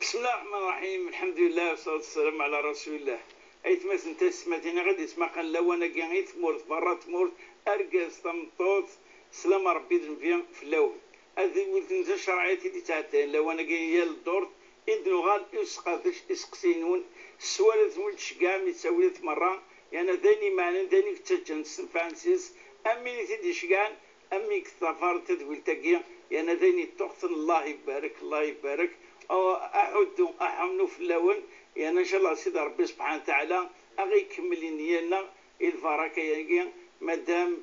بسم الله الرحمن الرحيم، الحمد لله والصلاة والسلام على رسول الله. أيت مثلا أنت سمعتيني غادي تسمع قال لو أنا كاع تمورت برا تمورت أركز تمطوط سلام ربي ذنبي في اللون. هذه ولد أنت شرعيتي دي تاعتين لو أنا كاع هي الدور إدنو غال يسقطش يسقسينون السوالف ولد شقام يتسولف مرة يعني ذاني معنى ذاني كتجن فرانسيس أمي تدي شقان أمي كثفار تدويل تقيا يعني ذاني تقتل الله يبارك الله يبارك. أو أحد أحمنو في اللون يعني إن شاء الله سيدي ربي سبحانه وتعالى أغي كمل نيالنا الفركة يعني مادام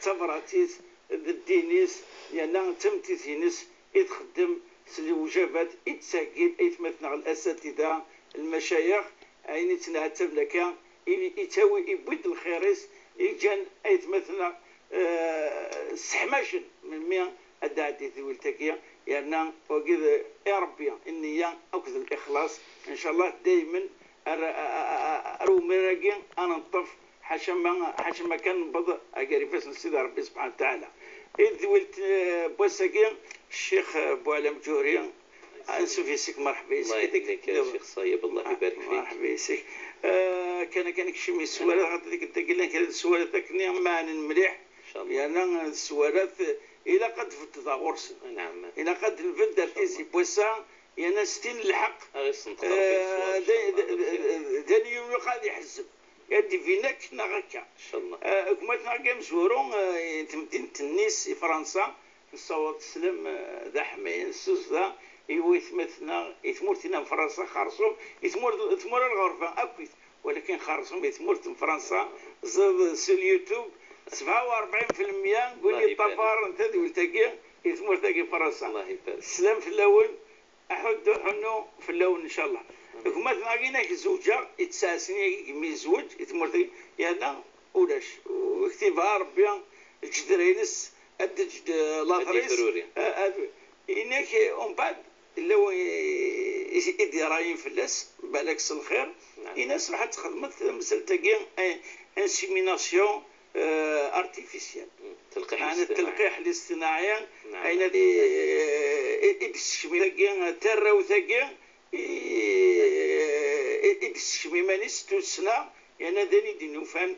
تفراتيس الدينيس يعني تمتيثينس يتخدم الوجبات يتساقل يتمثل الأساتذة المشايخ عيني تنعتب لك يتاوي يبيد الخيريس يجان يتمثل سحماشن من مية الدعدي ذوي التكية يعني وكذا يا ربي النية أكثر الإخلاص إن شاء الله دائما أرومي أنا نطف حاشا ما كان بضع أقريفاس نسيد ربي سبحانه وتعالى. إذ ولت بوسكي الشيخ بو علام جوري أنسو فيسك مرحبا يسك. الله يهديك يا شيخ صايب الله يبارك فيك. مرحبا يسك. كان كشمي السوالات خاطر ديك تقول لك السوالات تكني معنى مليح. إن شاء الله. يعني السوالات إلى قد في التضاورس. نعم. إلى قد الفد التيسي بوسا يعني ستين الحق. داني يوم قاعد يحزب. يدي فينك نغكا ان شاء الله كما كان زورون تمدينة النيس في فرنسا نصوت السلم ذا حماين السوس ذا يثمثنا يثمرتنا في فرنسا خرصهم يثمر الغرفة أكيد ولكن خرصهم يثمر في فرنسا زاد سو اليوتيوب 47% قول لي طفار انت ذي ولتقي يثمر تقي فرنسا. الله يبارك. السلام في الأول أحد حنو في الأول إن شاء الله. كما تلاقينا زوجة يتساسني ميزوج يتمرتي يعني ولاش واكتبها ربي الجدرينس الدج لاطريس إنك ومن بعد لو يدي رايين فلاس بالك الخير الناس راح تخدمت مثل تلقى انسيميناسيون ارتيفيسيال التلقيح الاصطناعي أين ذي إدشمي ترى وثقي إدشمي مانيس توسنا يعني ذني دينوفان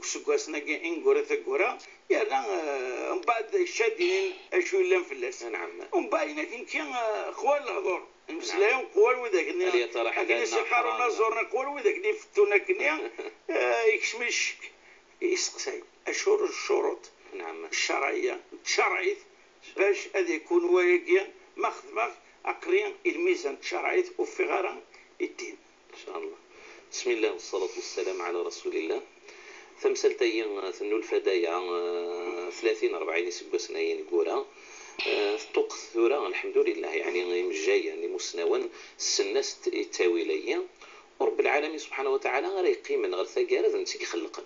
كسوكاسنا إنغورا ثقورا يعني من بعد الشادين أشو لهم فلاس. نعم. ومن بعد كان خوال الهضور المسلمين قوال وذاك لكن سيقارونا زورنا قوال وذاك اللي فتونا كنيا يكشمش يسقسي أشهر الشروط. نعم. الشرعية شرعيت باش هذا يكون واقع مخدمة أقرين الميزان شرعيت وفي غير الدين. إن شاء الله. بسم الله والصلاة والسلام على رسول الله. ثمسلتين ثنو الفدايا 30-40 سبوسناين قورا طوق ثورة الحمد لله يعني مجاية يعني مسنوان السناس التاويلية ورب العالمين سبحانه وتعالى غير يقيم من غير ثقارة نتيك خلقا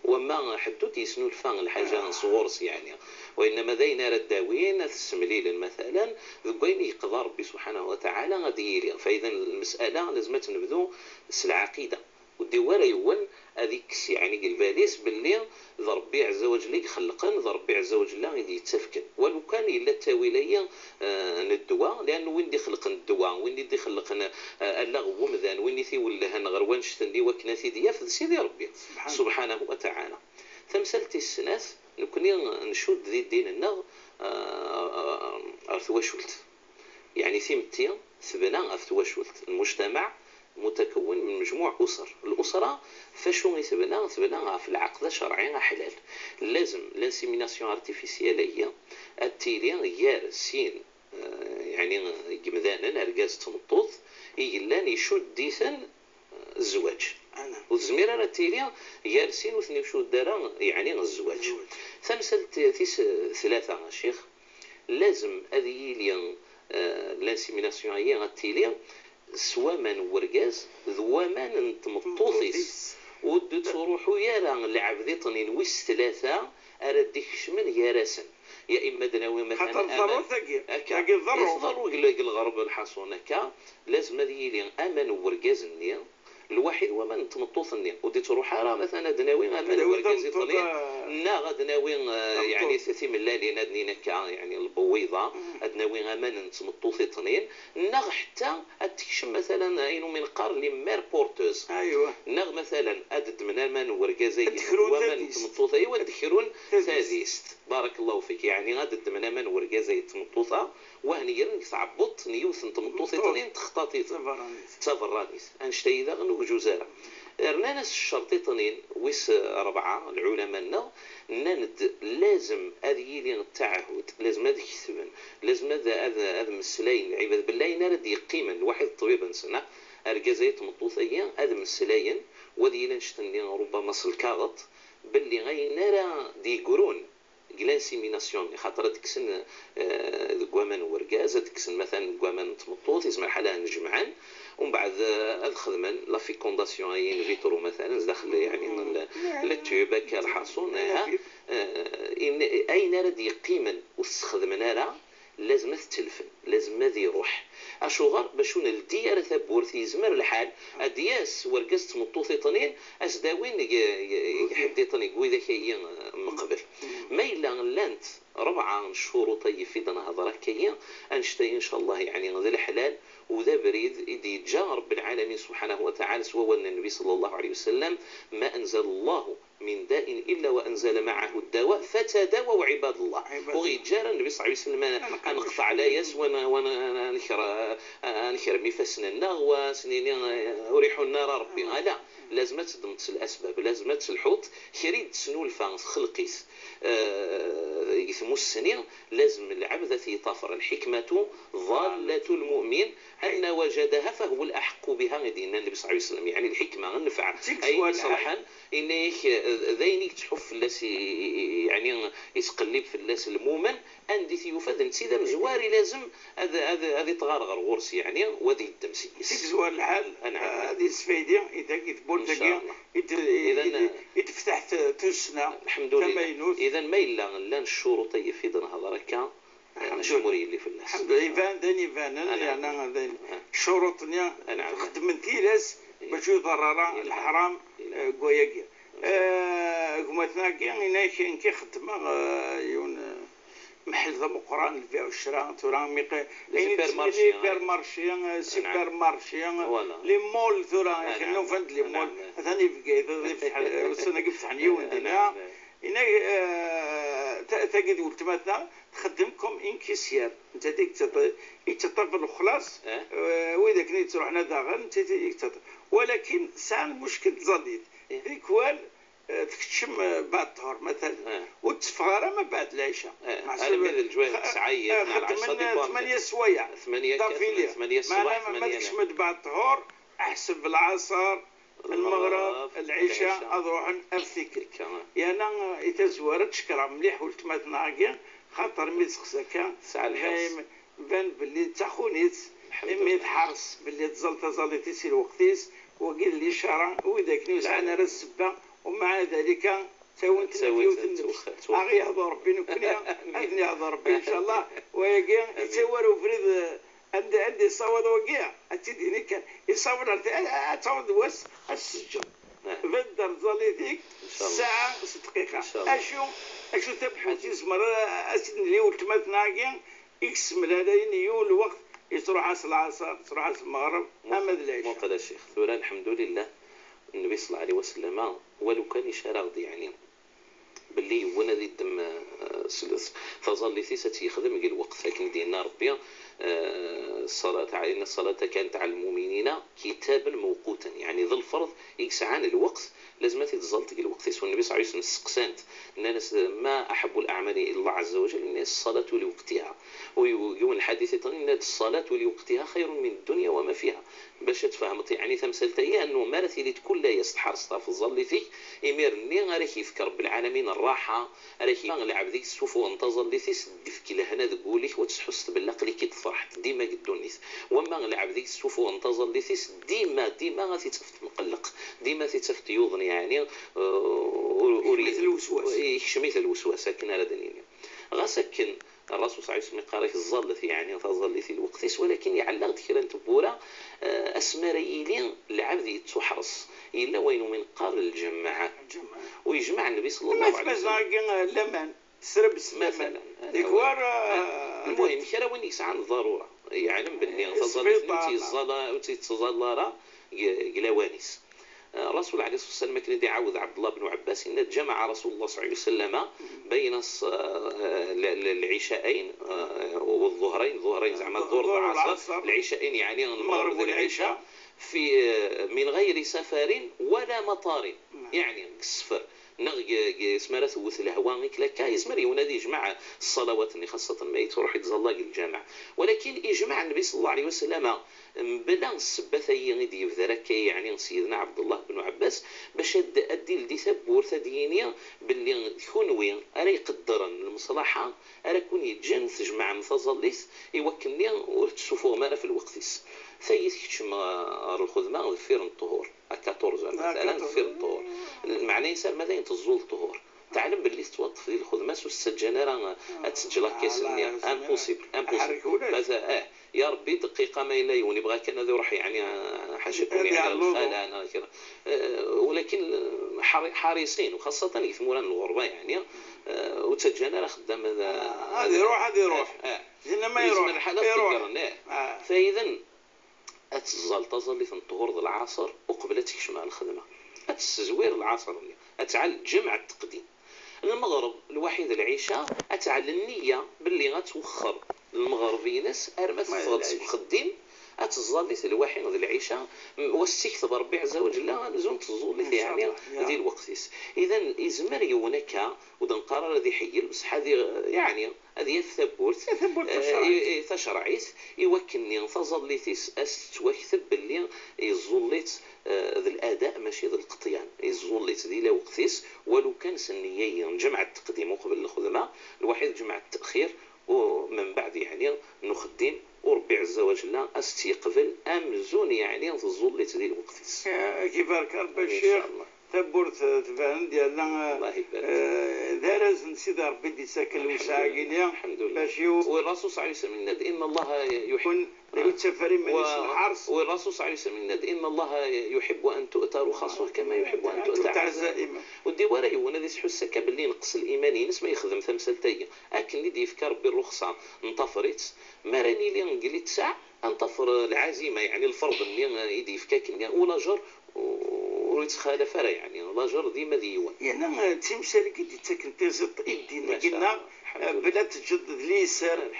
وما حدو تيسنو الفان الحاجة صورس يعني وإنما ذينا رداوين السمليل مثلا ذوين يقضى ربي سبحانه وتعالى غادي يري. فإذا المسألة لازم تنبذو العقيدة والدوار يون هذيك يعني الباليس باللي ربي عز وجل يخلقن ربي عز وجل غادي يتفكن ولو كان الا التاويليه الدواء لانه وين دي خلقن الدواء وين دي خلقن اللغو مذان وين ثيوله نغروان شتندي وكناثي دياف سيدي ربي سبحانه وتعالى. ثمثلتي السناس نكوني نشود ذي الدين النغ ارثواشولت يعني ثيمتي ثبنا ارثواشولت المجتمع متكون من مجموع أسر. الأسرة فشو يثبنا في العقد الشرعي حلال. لازم الانسيميناسيون ارتيفيسيالية التيلي يار سين يعني جمذانا أرجاز تمطوط يجلان يشود ديثن الزواج. والزميرة التيلي يار سين وثني وشود دارا يعني الزواج. ثمثل ثلاثة شيخ لازم هذه لين الانسيميناسيون هي التيلي سوامان ورقاز ذوامان تمطوطيس ود تروحوا يا العبدي طنين ويس ثلاثة أرديك شمن يا راسن يا إما دناوي مثلا حتى الضرور ثقي الضرور الغرب الحصونة كا لازم هذه لي أمن ورقاز النية الواحد وما نتمطوثني ودي تروح راه مثلا دناوي غامان وركازي طلين نا غدناوي يعني ثلاثي من الليل نادني نكا يعني البويضه ادناوي غامان نتمطوثي طنين نغ حتى تكشم مثلا اينو من قار لي مير بورتوز ايوه نغ مثلا ادد من المان وركازي وما نتمطوث ايوا دخلون ثالث بارك الله فيك يعني غادد من المان وركازي تمطوثه وهني تعبط نيوث نتمطوثي طنين تخطاطي تفرانيس انشتي ذا جزارة رنانس الشرطيطنين ويس أربعة العلماء نند لازم هذه لي التعهد لازم هذا يكتبن لازم هذا مسلاين العباد بالله نرد يقيما الواحد طبيب سنة أرجزيت مطوثيا هذا مسلاين وذي لنشتني ربما سلكاغط باللي غي نرى دي قرون جلانسيميناسيون خاطر تكسن الكوامان وركاز تكسن مثلا الكوامان تمطوط يسمى حالها نجمعان ومن بعد الخدمه لا فيكونداسيون اي فيترو مثلا داخل يعني التيوب هكا الحاصون اين راه قيما واستخدمنا راه لازم تتلفن لازم هذه يروح اشوغر باش ندي راه ثبورث يزمر الحال ادياس وركز تمطوثي طنين اسداوين يحدي طني قوي هي مقبل ما الا لانت 4 شهور طيب في دنا هضره كيا انشتي ان شاء الله يعني غير الحلال وذا بريد يدي جاء رب العالمين سبحانه وتعالى سوى النبي صلى الله عليه وسلم ما انزل الله من داء الا وانزل معه الدواء فتداووا عباد الله وغيجار النبي صلى الله عليه وسلم انقطع لا يس وانا نخر مفسنا وسنين اريح النار ربي لا لازم تضمت الاسباب لازم تلحوط خريد سنو الفانس خلقيس يثمو السنين لازم العبد في طفر الحكمة ضالة المؤمن أن وجدها فهو الأحق بها دينا النبي صلى الله عليه وسلم يعني الحكمة النفع أي صراحة إنك ذينك تحف الناس يعني يتقلب في الناس المؤمن عندي ثيوفاد نتيدا مزواري لازم هذه تغرغر غرس يعني وذي الدمسي تكزوار الحال هذه السفيدة إذا كتبول تقيا إذا يتفتح تسنى الحمد لله إذا ما إلا لا الشروط يفيدنا هذا ركا شموري اللي في الناس الحمد لله إيفان داني فانا يعني شروطني خدمن تيلاس باش يضرر الحرام قوياقيا كما تناقي هناك كي خدمة يون محل ذا قران البيع والشراء تورا ميقي سوبر مارشي لي مول تورا كانوا فند لي مول ثاني في وسنا قفت حنيون دينا هنا تجد ولتماتنا تخدمكم انكسيار انت ديك يتطفل خلاص واذا كنت تروح داغن انت ولكن سان مشكل زاديد ديكوال تكتشم بعد الظهر مثلا وتفغر ما بعد العشاء على مدى الجوال سعيد خدمنا 8 سوايع 8 الصباح ما تكشمد بعد الظهر احسب العصر المغرب العشاء اروح افتكر انا يتزورت شكرا مليح ولتمات ناقي خاطر ميتسقسكا ساعه الحرص بان باللي تاخونيت امي تحرص باللي تزلتي سي الوقتيس وقيل لي شرع واذا كنت انا السبه ومع ذلك سويت اغي يهضر ربي نكنيا اذني يهضر ربي ان شاء الله ويقي يتصوروا فريد عندي صوت وقيع اتديني كان يصور تصور واس السجن بدر ظليتك ساعه 6 دقائق اشو تبحث اسمر اسن لي ولتمات ناقين اكس ملالين يو الوقت يصروح عصر العصر يصروح عصر المغرب امد العشاء موقد الشيخ ثوران الحمد لله النبي صلى الله عليه وسلم ولو كان يشارغ يعني باللي وانا ذي الدم تظل ثيسة يخدم الوقت لكن دينا ربي الصلاة إن الصلاة كانت على المؤمنين كتابا موقوتا يعني ذا الفرض يكسعان الوقت لازم تتزلط الوقت يسوى النبي صلى الله عليه وسلم سقسانت الناس ما أحب الأعمال إلى الله عز وجل الناس الصلاة لوقتها ويوم الحديث إن الصلاة لوقتها خير من الدنيا وما فيها باش تفهمت يعني ثمثلت هي أنه مارث اللي تكون لا يستحرص في الظل فيك يميرني غير يفكر بالعالمين الراحة راكي العب ذيك السوف وانتظر لي ثيس دفك لهنا تقولك وتحس بالعقل كي تفرحت ديما قدونيس وما نلعب ذيك السوف وانتظر لي ثيس ديما غادي تفت مقلق ديما تفت يوضن يعني اريد الوسواس شميت الوسواس كنا على دنيا غاسكن الرسول صلى الله عليه وسلم قال في الظلة يعني تظل في الوقت، ولكن يعلق كرا تبورا أسمريلين العبد يتحرص إلا وين من قال الجماعة ويجمع النبي صلى الله عليه وسلم لمن تسرب مثلا ديكوار المهم كرا وين يسعى الضرورة يعلم باللي تظل تظل قلاوانيس. الرسول عليه الصلاة والسلام كان يعوذ عبد الله بن عباس إن جمع رسول الله صلى الله عليه وسلم بين العشاءين والظهرين زعما الظهر والعصر، العشاءين يعني المغرب والعشاء في من غير سفر ولا مطار، يعني السفر يسمى ثوث الهواء كلاكا يسمى ينادي يجمع الصلوات اللي خاصة ما يروح يتزلق الجامع، ولكن يجمع النبي صلى الله عليه وسلم بلا السبثي يدي يفذرك يعني سيدنا عبد الله بن عباس باش ادي لدي ثبور ثدينيا باللي كونوي ارا يقدر المصلحه ارا كون يتجنس جمع متظليس يوكلني وتشوفوا ما في الوقتيس ثيث كما الخدمه فير الطهور 14 مثلا فير الطهور معناه يسال ماذا ينتظل الطهور تعلم باللي توظف في الخدمه والسجانه راه تسجل كاس امبوسيبل ماذا يا ربي دقيقه ما الا ونبغى كان هذا يروح يعني حاجه يكون يعني الخاله انا كذا ولكن حريصين وخاصه يثمرون الغربه يعني وتسجلنا راه خدام هذا يروح هنا ما يروح فاذا تظل في الطهور ذو العصر وقبل تكشف الخدمه التزوير العصر اتعل جمع التقديم المغرب الوحيد العشاء اتعل النيه باللي غتوخر المغربي ناس ارمت خديم اتظل الوحيد العشاء واستكتب ربي عز وجل لازم تظل في يعني هذه الوقت اذا ازمر يونك ودن قرار هذه حي بصح هذه يعني هذه الثبوت تشرعيت يوكلني تظليت استوكتب باللي يظليت ذا الاداء ماشي ذا القطيان يظليت ذي لا وقتيس ولو كان سنيا جمع التقديم قبل الخدمه الوحيد جمع التاخير ومن بعد يعني نخدم وربي عز وجل استيقبل امزون يعني تظل ذي الوقتيس كيف ربي الشيخ ثبورت تفهم ديالنا دارز نسيد ربي دي ساكن وساقين الحمد لله والرسول صلى الله عليه وسلم ان الله يحب يتسفرين من الحرس والرسول صلى الله عليه وسلم ان الله يحب ان تؤتى رخصه كما يحب ان تؤتى عزائمه ودي وراه وانا دي حسك باللي نقص الايماني نسمى يخدم ثمثلتي اكن اللي يفكر بالرخصه انطفرت ما راني لي نقلت ساعه انطفر العزيمه يعني الفرض اللي يدي يفكاك ولا جر ويتخالف راه يعني لاجر ديما ديوان يعني تمثال كي تسكن تزط ايدينا قلنا بلا تجدد ليسر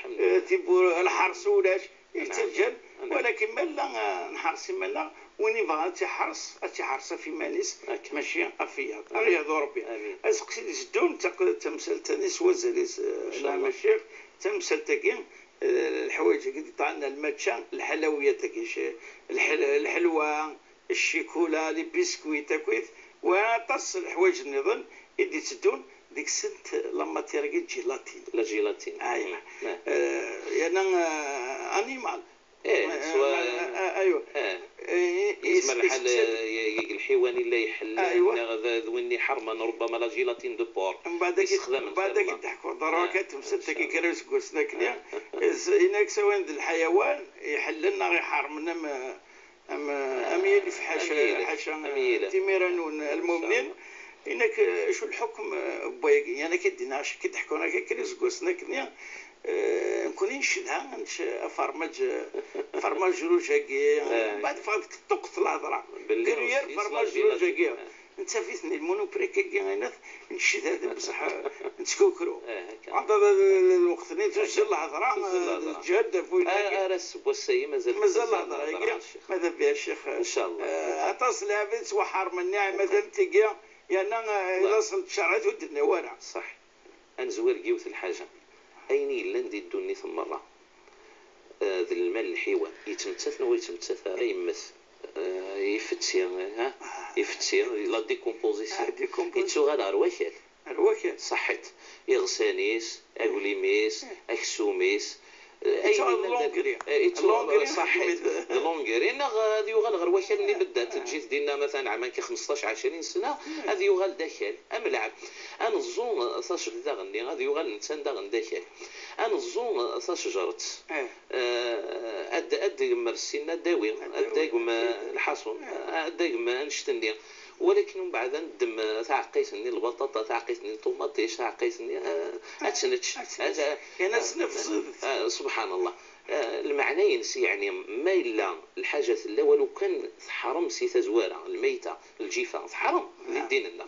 تيبو الحرس ولاش يتسجل ولكن ملا نحرس ملا وين بغا تحرس في مانيس ماشي افيا رياض ربي اسقسي جدون تمثال تنس وزليس نعم الشيخ تمثال تاكين الحوايج اللي طعنا الماتشا الحلويات تاكي الحلوى الشيكولا لي بسكوي تاكويت وطص الحوايج النظام اللي تدون ديك السنت لما تيرقي جيلاتين لا جيلاتين ايوا يعني انيمال ايوا اسم الحل الحيواني اللي يحل ذويني حرما ربما لا جيلاتين دو بور من بعدك تحكوا ضراكات مسدك كراس كوسناك هناك سواء الحيوان يحل لنا غير حرمنا أميل في حاشا تيميران المؤمنين إنك شو الحكم بويقي يعني كديناش كتحكونا كريس قوسنا كنيا نكونين شدها فرماج روجاكي بعد فاضك تقط الهضرة كريال فرماج روجاكي انت فيتني المونوبري كي غينات نشد هذا بصح نتكوكرو عند الوقت اللي تسجل الهضره جاده فوينا راس بوسي مازال الهضره ماذا بها الشيخ ان شاء الله اتصل بنت وحار من نعم مثلا تلقى يعني اذا صلت شرعت ودنا ورا صح انزوير قيوت الحاجه ايني لندي الدني ثم مره ذي المال الحيوان يتمتثن ويتمتث يمث يفتسي لا ديكومبوزيسيون يتسوغال رواكل صحت يغسانيس اغليميس اكسوميس لونغري صحيح لونغري هذه يغال غير واحد اللي بدات تجي دينا مثلا عام 15 20 سنه هذه يغال داخل املعب انا الزون صاش داغني هذه يغال انسان داغن داخل انا الزون صاش جرت اد مرسينا داوي ادايم الحصون ادايم نشتني ولكن من بعد ندم تعقيتني البطاطا تعقيتني الطوماطيش تعقيتني اتشنتش هذا انا نفس سبحان الله المعنى ينسي يعني ما إلا الحاجة لا ولو كان حرم سي تزوارة الميتة الجيفة حرم للدين لنا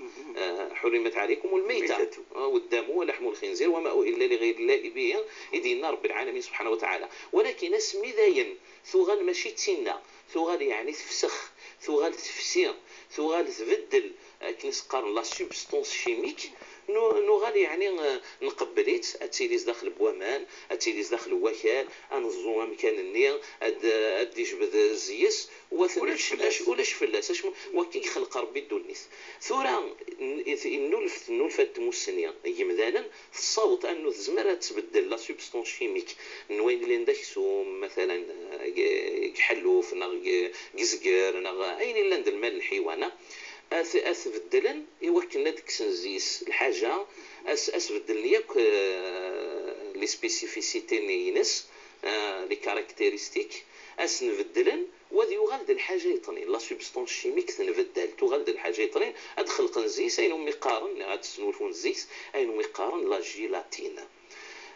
حرمت عليكم الميتة والدم ولحم الخنزير وما أهل لغير الله به يدينا رب العالمين سبحانه وتعالى ولكن اسمي ذاين ثغال ماشي تسنى ثغال يعني تفسخ ثغال تفسير ثغال تبدل كنس قارن لا سوبستونس شيميك نغالي يعني نقبليت اتيليز داخل بوامان اتيليز داخل وكال انزو مكان النير ادي جبد الزيس ولاش فلاس وكي خلق ربي الدنيس ثورا نولفت تموسنيا يمدانا الصوت انه زمره تبدل لا سوبستونس شيميك نوين اللي ندخسو مثلا حلوف قزقر اين اللي ند المال الحيوانه أثبدلن يوكلنا ديك سنزيس الحاجة أثبدلن ياك لي سبيسيفيسيتي نينس لي كاركتيرستيك أسنبدلن وذي يغالد الحاجة يطنين لا سوبستونس شيميك تنبدل تغالد الحاجة يطنين أدخل قنزيس أينو ميقارن هاد سنولفون زيس أينو ميقارن لا جيلاتين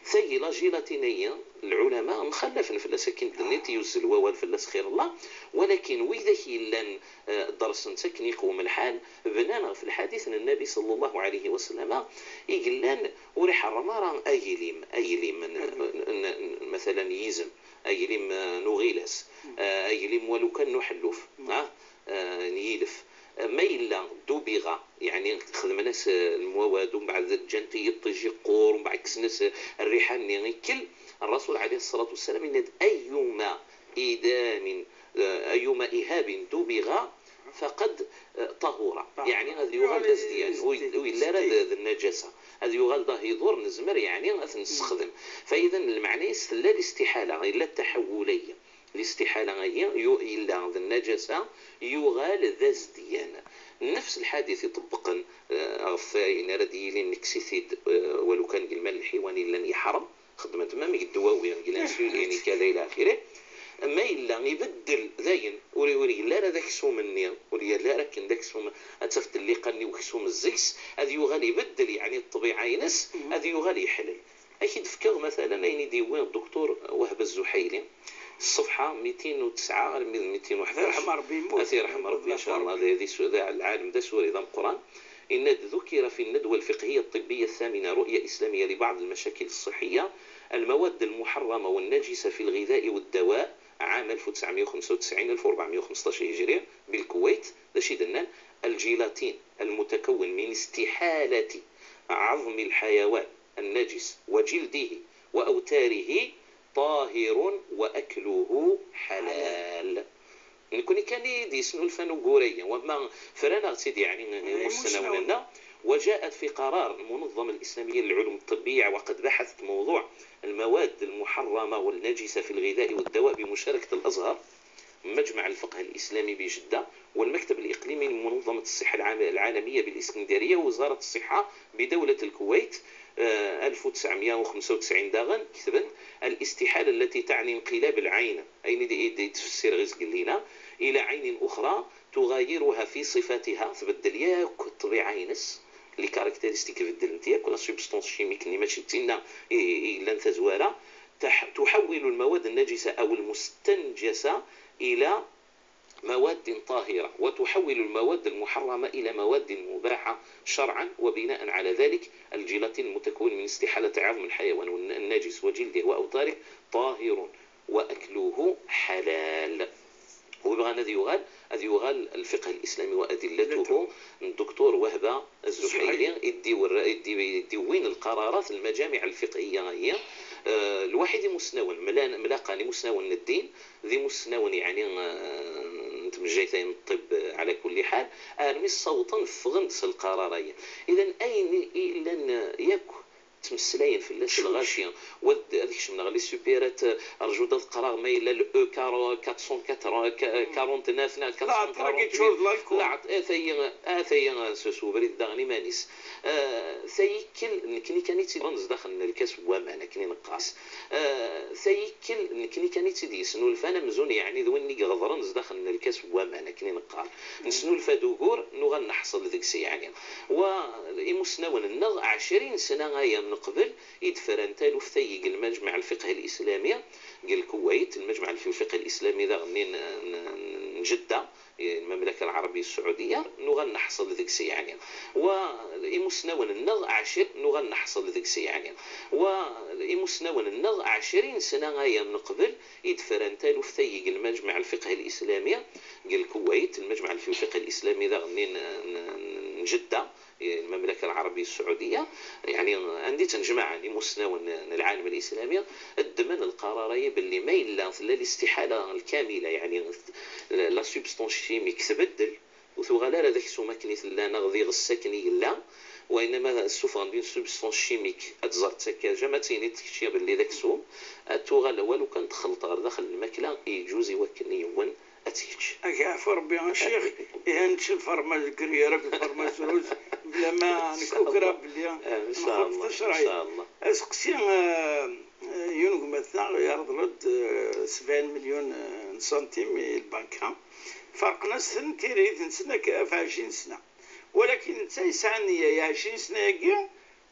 ثي لا جيلاتينية العلماء مخلفين في السكين الدنيا يوزل ووال في خير الله ولكن وإذا لن درس تكنيك وملحان بنانا في الحديث أن النبي صلى الله عليه وسلم يقول وريح الرمارة أيليم مثلا يزم أيليم نغيلس أيليم ولو كان نحلف نيلف ما إلا دوبيغا يعني خدم ناس المواد ومن بعد جنتي يطيجي قور ومن بعد كسناس الريحان يكل الرسول عليه الصلاة والسلام إن أيما إهاب دوبيغا فقد طهورا يعني هذا يغال دازديان وإلا رد النجاسة هذا يغال ده يضر نزمر يعني نستخدم فإذا المعنى لا الاستحالة إلا التحولية الاستحالة إلا النجاسة يغال ذازديان نفس الحادث يطبقا أغفاين رديين نكسيثيد ولو كان المال الحيواني لن يحرم خدمة تمام الدواوي يعني كذا إلى آخره ما إلا يبدل ذاين وري لا ذاك سوم النير وري لا ركن ذاك سوم أتفت اللي قني وكسوم الزيس هذا يغالي يبدل يعني الطبيعة ينس هذا يغالي يحلل أكيد فكر مثلا أين ديوان الدكتور وهب الزحيلي الصفحة 209 211 رحم ربي رحم ربي إن شاء الله هذه العالم ده سوري ضم القرآن إن ذكر في الندوة الفقهية الطبية الثامنة رؤية إسلامية لبعض المشاكل الصحية المواد المحرمة والنجسة في الغذاء والدواء عام 1995 1415 هجرية بالكويت رشيد الجيلاتين المتكون من استحالة عظم الحيوان النجس وجلده وأوتاره طاهر وأكله حلال نكون كان يدي سنو الفنو قوريا وما فرانا سيدي يعني مستنوننا وجاءت في قرار المنظمة الإسلامية للعلوم الطبية وقد بحثت موضوع المواد المحرمة والنجسة في الغذاء والدواء بمشاركة الأزهر مجمع الفقه الإسلامي بجدة والمكتب الإقليمي لمنظمة الصحة العالمية بالإسكندرية ووزارة الصحة بدولة الكويت 1995 داغن كتبت الاستحالة التي تعني انقلاب العين أين دي تفسير غزق لنا إلى عين أخرى تغيرها في صفاتها تبدل ياك الطبيعة ينس لي كاركتيرستيك بدل انت ياك ولا سوبستونس شيميك اللي ماشي تينا إلا انت زوارة تحول المواد النجسة أو المستنجسة إلى مواد طاهرة وتحول المواد المحرمة إلى مواد مباحة شرعا وبناء على ذلك الجيلاتين المتكون من استحالة عظم الحيوان النجس وجلده وأوتاره طاهر وأكله حلال وبغى هذا يغال الفقه الإسلامي وأدلته الدكتور وهبة الزحيلي يديوين القرارات المجامع الفقهية هي الواحد مسنون ملاقاني مسنون الدين ذي مسنون يعني مجيتين الطب على كل حال أرمي صوتا فغنس القرارية إذن أين إلا يك تمسلاين في اللاس الغاشيه ود هذيك من غلي سوبيرات ارجوده القرار ما الا الاو 449 لا تراكي تشوز لايكو لا اثي سوبري داغني مانيس ثيكل نكني كانت رمز داخل الكاس ومانا كني نقاس ثيكل نكني كانت دي سنو الفانا مزون يعني ذوني غضرنز داخل الكاس ومانا كني نقال نسنو الفادوغور نو غنحصل ذيك السي يعني وإمسناون النغ 20 سنه غايه من قبل يدفرن تالو ثيق المجمع الفقه الاسلامي قال الكويت المجمع الفقه الاسلامي ذا غنين جده المملكه العربيه السعوديه نو غنحصل ذيك السي يعني وإمسناون النغ 20 نو غنحصل ذيك السي يعني وإمسناون النغ 20 سنه غايه من قبل يدفرن تالو ثيق المجمع الفقه الاسلامي قال الكويت المجمع الفقه الاسلامي ذا غنين جده المملكه العربيه السعوديه يعني عندي تنجمع اللي مسناون العالم الاسلامي الدمن القراريه باللي ما الا الاستحاله الكامله يعني لا سوبستانس شيميك تبدل وثغالا هذاك سوما كنيت لا نغذي السكني لا وانما السوفان دين سوبستانس شيميك اتزار تكاجا ما تيني تكشي باللي ذاك سوم اتوغالا والو كان تخلط غير داخل الماكله يجوز يوكلني يون اتيش اكافر بيان شيخ يهنش الفرماج كريرك الفرماج روز بلا ما نكوكرا بلي ان شاء الله ان شاء الله اسقسي يونغ مثلا يرد رد 70 مليون سنتيم البنكه فرقنا سن تيريد نسنا في 20 سنه ولكن انت يسعني 20 سنه يا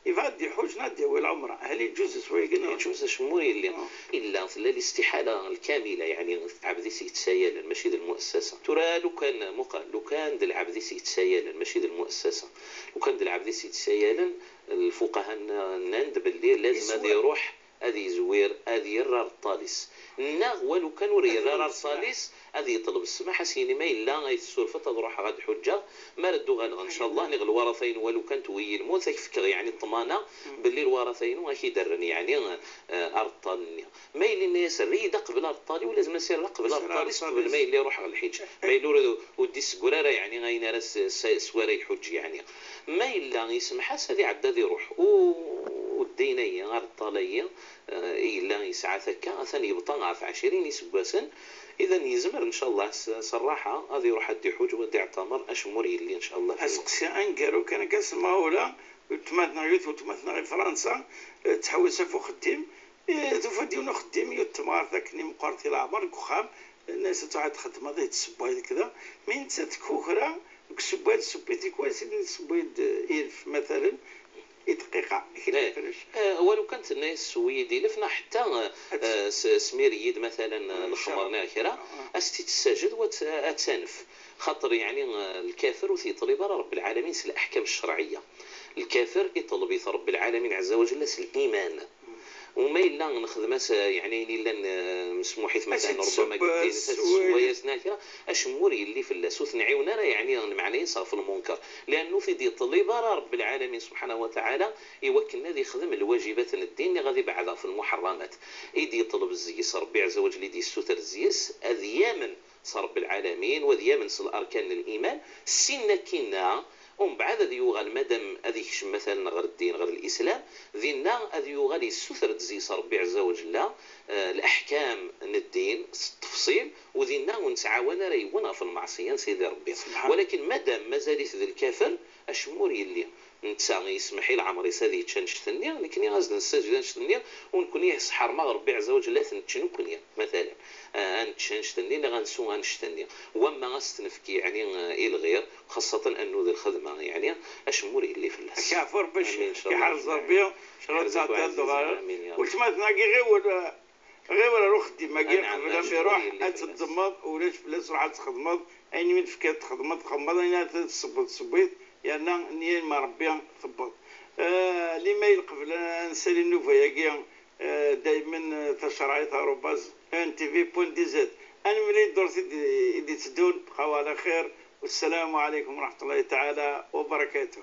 يفادي حوج نادي والعمره هل يجوز شويه قلنا يجوز شموري اللي الا الاستحاله الكامله يعني عبدي سيتسايل ماشي المؤسسه ترى لو كان العبدي سيتسايل ماشي المؤسسه لو كان العبدي سيتسايل الفقهاء نند باللي لازم هذا يروح هذه زوير هذه يرار الطالس نا ولو كانوا يرار الطالس هذه يطلب السماح سيني ما الا السلفه تروح غاد حجه ما ردوا غالغ ان شاء الله نغ الورثين ولو كانت وي الموت يفكر يعني الطمانه باللي الورثين واخي درن يعني ارطالني ما يلي الناس ريد قبل ارطالي ولازم يصير قبل الطالس قبل ما يلي يروح على الحج ما يلو ودي سكوراره يعني غاينا راس سواري حج يعني ما الا يسمح هذه عداد يروح والدينيه غير الطاليه الا يسعى ثكا ثاني يبطل في 20 يسباسن اذا يزمر ان شاء الله صراحه هذه يروح دي حج ودي اعتمر اشمر اللي ان شاء الله اسقسي انكرو كان كسمع ولا تماتنا يوت وتماتنا فرنسا تحوس فوق خديم تفديونا خديم يتمار ذاكني مقارتي العمر كخام الناس تعاد خدمه ذي تسبايد كذا من تتكوخرا كسبايد سبيتي كويس سبايد إلف مثلا دقيقة ولو كانت الناس سويدي لفنا حتى سمير يد مثلا الخمرنا كرا استي تسجد وتسانف خاطر يعني الكافر ويطلب رب العالمين الأحكام الشرعية الكافر يطلب رب العالمين عز وجل الإيمان وما إلا نخدم يعني إلا مسموح مثلا ربما قلت شويه سناكره اشموري اللي في اللاسوث نعيونا راه يعني معناه صرف المنكر لانه في دي طلب رب العالمين سبحانه وتعالى يوكلنا دي يخدم الواجبات الدين اللي غادي بعدها في المحرمات يدي يطلب الزيس ربي عز وجل يدي الستر الزيس اذياما رب العالمين وذياما الاركان الايمان سنه كنا ومن بعد هذا يوغال مادام هذيك مثلا غير الدين غير الاسلام ذينا هذا يوغال يسثر تزيس ربي عز وجل الاحكام الدين التفصيل وذينا ونتعاون ريونا في المعصيه سيدي ربي ولكن مادام مازالت ذا الكافر اشموري اللي انت يسمح لي عمري سادي تشنشتني لكن غازل نسجل نشتني ونكون يسحر ما ربي عز وجل تنشنو كنيا مثلا نتشنشتني اللي غنسو غنشتني وما غاستنفكي يعني الغير خاصه انه ذي الخدمه يعني اشموري اللي في الناس كافر باش يحرز ربي شرط زاد الدغار قلت ما تناقي غير روح ديما كاع بلا ما يروح تضمض ولاش بلاش راح تخدمض اين من فكات تخدمض اين تصبط يعني نيل ما ربي ثبط لما يلقف نسالي النوفا دائما تشرعيت روباز ان تي في بوين دي زد انا ملي درت دي تدون بقاو على خير والسلام عليكم ورحمه الله تعالى وبركاته.